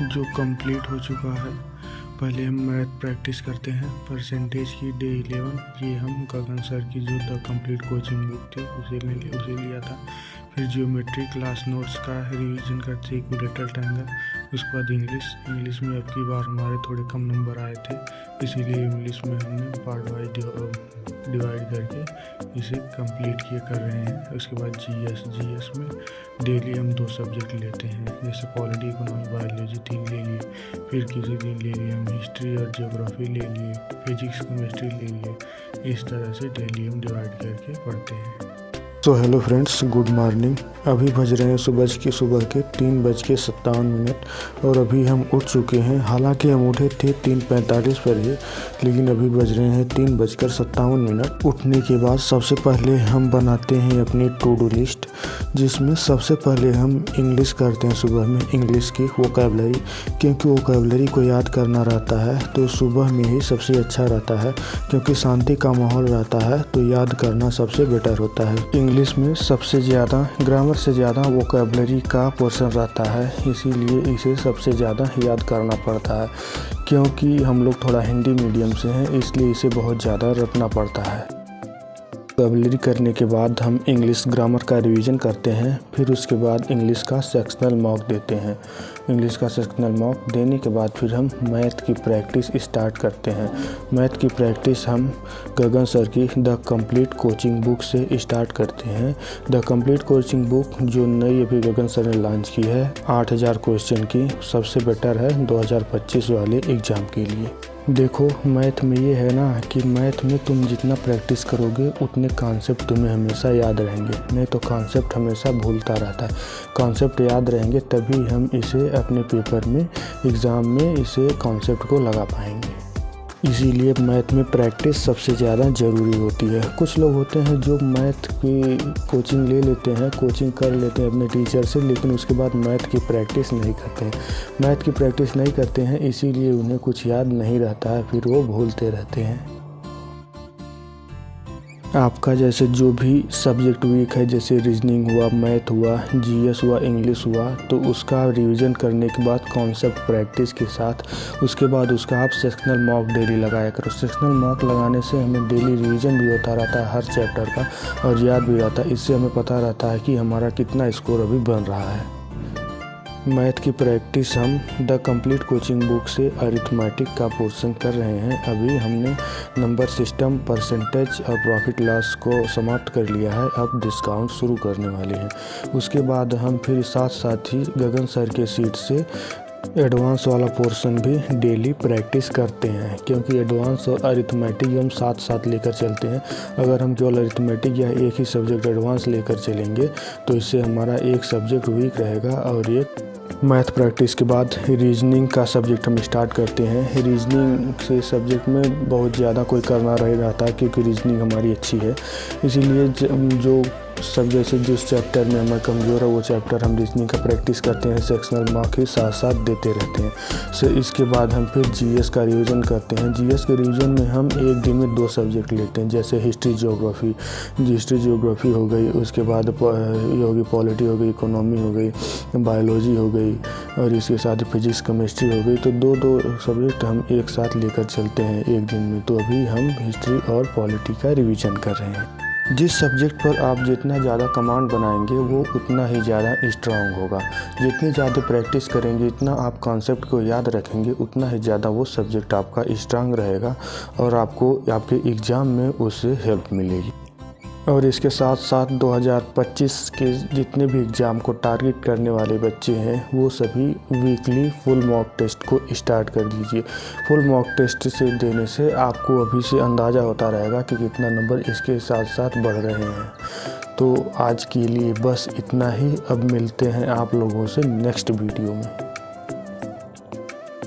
जो कंप्लीट हो चुका है। पहले हम मैथ प्रैक्टिस करते हैं। परसेंटेज की डे 11 ये हम गगन सर की जो द कंप्लीट कोचिंग बुक थी उसे लिया था। फिर जियोमेट्री क्लास नोट्स का रिवीजन करते इक्विलेटरल ट्रायंगल। उसके बाद इंग्लिश में अब की बार हमारे थोड़े कम नंबर आए थे, इसीलिए इंग्लिश में हमने पार्ट वाइज डिवाइड करके इसे कंप्लीट कर रहे हैं। उसके बाद जीएस में डेली हम 2 सब्जेक्ट लेते हैं, जैसे पॉलिटी इकोनॉमी बायोलॉजी 3 ले लिए, फिर किसी दिन ले लिए हम हिस्ट्री और ज्योग्राफी ले लिए, फिजिक्स केमिस्ट्री ले लिए। इस तरह से डेली हम डिवाइड करके पढ़ते हैं। तो हेलो फ्रेंड्स, गुड मॉर्निंग। अभी बज रहे हैं सुबह के 3:57 और अभी हम उठ चुके हैं। हालांकि हम उठे थे 3:45 पर ही, लेकिन अभी बज रहे हैं 3:57। उठने के बाद सबसे पहले हम बनाते हैं अपनी टू डू लिस्ट, जिसमें सबसे पहले हम इंग्लिश करते हैं। सुबह में इंग्लिश की वोकैबुलरी, क्योंकि वोकैबुलरी को याद करना रहता है तो सुबह में ही सबसे अच्छा रहता है, क्योंकि शांति का माहौल रहता है तो याद करना सबसे बेटर होता है। इंग्लिश में सबसे ज़्यादा ग्रामर से ज़्यादा वोकैबुलरी का पोर्शन रहता है, इसीलिए इसे सबसे ज़्यादा याद करना पड़ता है। क्योंकि हम लोग थोड़ा हिंदी मीडियम से हैं, इसलिए इसे बहुत ज़्यादा रटना पड़ता है। वोकैबुलरी करने के बाद हम इंग्लिश ग्रामर का रिवीजन करते हैं, फिर उसके बाद इंग्लिश का सेक्शनल मॉक देते हैं। इंग्लिश का सेक्शनल मॉक देने के बाद फिर हम मैथ की प्रैक्टिस स्टार्ट करते हैं। मैथ की प्रैक्टिस हम गगन सर की द कंप्लीट कोचिंग बुक से स्टार्ट करते हैं। द कंप्लीट कोचिंग बुक जो नई अभी गगन सर ने लॉन्च की है, 8000 क्वेश्चन की, सबसे बेटर है 2025 वाले एग्ज़ाम के लिए। देखो, मैथ में ये है ना कि मैथ में तुम जितना प्रैक्टिस करोगे उतने कॉन्सेप्ट तुम्हें हमेशा याद रहेंगे, नहीं तो कॉन्सेप्ट हमेशा भूलता रहता है। कॉन्सेप्ट याद रहेंगे तभी हम इसे अपने पेपर में, एग्ज़ाम में इसे कॉन्सेप्ट को लगा पाएंगे। इसीलिए मैथ में प्रैक्टिस सबसे ज़्यादा ज़रूरी होती है। कुछ लोग होते हैं जो मैथ की कोचिंग ले लेते हैं, कोचिंग कर लेते हैं अपने टीचर से, लेकिन उसके बाद मैथ की प्रैक्टिस नहीं करते हैं। मैथ की प्रैक्टिस नहीं करते हैं, इसीलिए उन्हें कुछ याद नहीं रहता है, फिर वो भूलते रहते हैं। आपका जैसे जो भी सब्जेक्ट वीक है, जैसे रीजनिंग हुआ, मैथ हुआ, जीएस हुआ, इंग्लिश हुआ, तो उसका रिवीजन करने के बाद कॉन्सेप्ट प्रैक्टिस के साथ उसके बाद उसका आप सेक्शनल मॉक डेली लगाया करो। सेक्शनल मॉक लगाने से हमें डेली रिवीजन भी होता रहता है हर चैप्टर का, और याद भी रहता है। इससे हमें पता रहता है कि हमारा कितना स्कोर अभी बन रहा है। मैथ की प्रैक्टिस हम द कंप्लीट कोचिंग बुक से अरिथमेटिक का पोर्शन कर रहे हैं। अभी हमने नंबर सिस्टम, परसेंटेज और प्रॉफिट लॉस को समाप्त कर लिया है, अब डिस्काउंट शुरू करने वाले हैं। उसके बाद हम फिर साथ ही गगन सर के सीट से एडवांस वाला पोर्शन भी डेली प्रैक्टिस करते हैं, क्योंकि एडवांस और अरिथमेटिक हम साथ साथ लेकर चलते हैं। अगर हम केवल अरिथमेटिक या एक ही सब्जेक्ट एडवांस लेकर चलेंगे तो इससे हमारा एक सब्जेक्ट वीक रहेगा। और एक मैथ प्रैक्टिस के बाद रीजनिंग का सब्जेक्ट हम स्टार्ट करते हैं। रीजनिंग से सब्जेक्ट में बहुत ज़्यादा कोई करना नहीं रहता है, क्योंकि रीजनिंग हमारी अच्छी है। इसीलिए जो सब जैसे जिस चैप्टर में हमें कमज़ोर है वो चैप्टर हम रीजनिंग का प्रैक्टिस करते हैं, सेक्शनल मार्क के साथ साथ देते रहते हैं। इसके बाद हम फिर जीएस का रिवीजन करते हैं। जीएस के रिवीजन में हम एक दिन में 2 सब्जेक्ट लेते हैं, जैसे हिस्ट्री ज्योग्राफी हो गई, उसके बाद ये होगी पॉलिटी हो गई, इकोनॉमी हो गई, बायोलॉजी हो गई, और इसके साथ फिजिक्स केमिस्ट्री हो गई। तो 2-2 सब्जेक्ट हम एक साथ लेकर चलते हैं एक दिन में। तो अभी हम हिस्ट्री और पॉलिटी का रिवीजन कर रहे हैं। जिस सब्जेक्ट पर आप जितना ज़्यादा कमांड बनाएंगे वो उतना ही ज़्यादा स्ट्रांग होगा। जितनी ज़्यादा प्रैक्टिस करेंगे, जितना आप कॉन्सेप्ट को याद रखेंगे, उतना ही ज़्यादा वो सब्जेक्ट आपका स्ट्रांग रहेगा और आपको आपके एग्ज़ाम में उससे हेल्प मिलेगी। और इसके साथ साथ 2025 के जितने भी एग्ज़ाम को टारगेट करने वाले बच्चे हैं वो सभी वीकली फुल मॉक टेस्ट को स्टार्ट कर दीजिए। फुल मॉक टेस्ट से देने से आपको अभी से अंदाज़ा होता रहेगा कि कितना नंबर इसके साथ साथ बढ़ रहे हैं। तो आज के लिए बस इतना ही। अब मिलते हैं आप लोगों से नेक्स्ट वीडियो में।